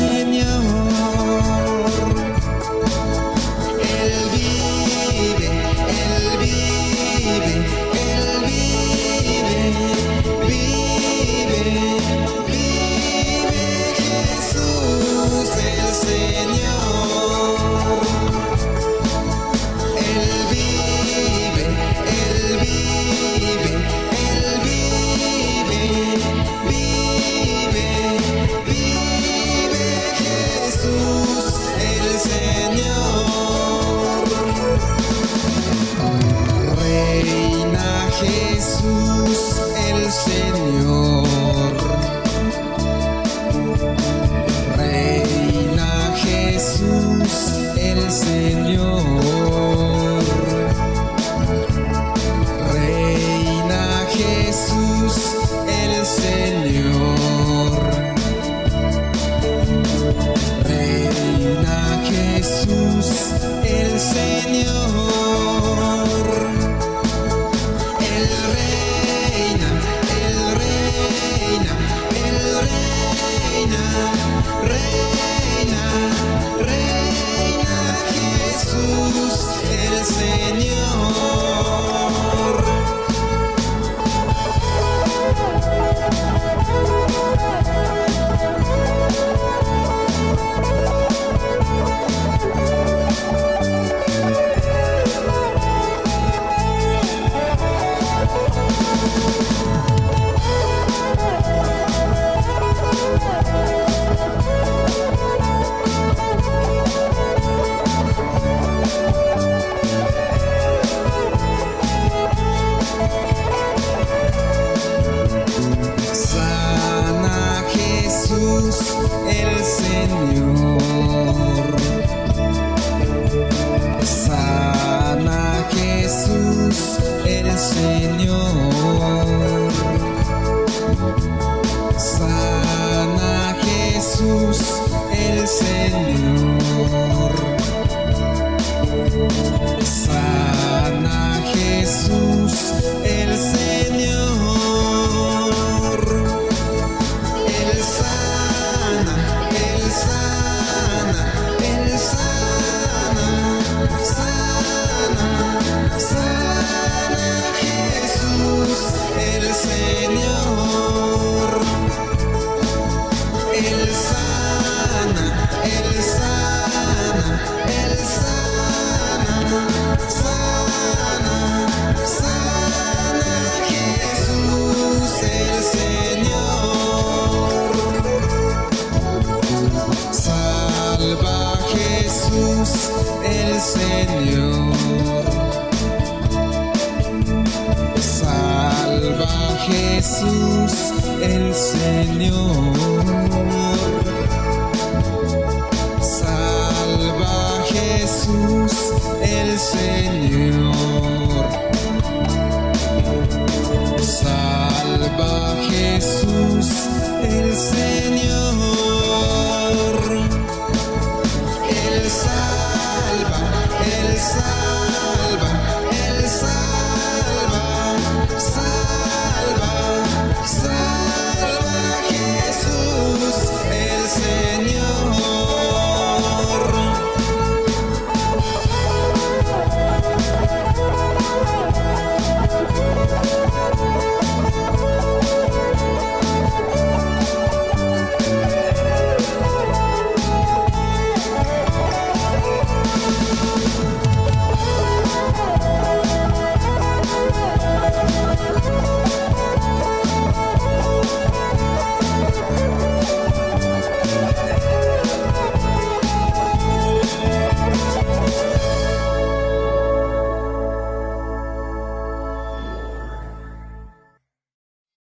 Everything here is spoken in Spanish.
Señor. Él vive, Él vive, Él vive, vive, vive Jesús el Señor. Él vive, Él vive, Él vive, vive, vive Jesús el Señor. Reina Jesús el Señor. Reina Jesús el Señor. Reina Jesús el Señor. Reina Jesús el Señor. Él reina, Él reina, Él reina, reina, reina Jesús el Señor. Sana Jesús el Señor. Sana Jesús el Señor. Sana Jesús el Señor. Sana Jesús el Señor. Él sana, Él sana, Él sana, sana, sana Jesús el Señor. Él sana, Él sana, Él sana, sana, sana Jesús el Señor. Salva Jesús el Señor. Salva Jesús el Señor. Salva Jesús el Señor.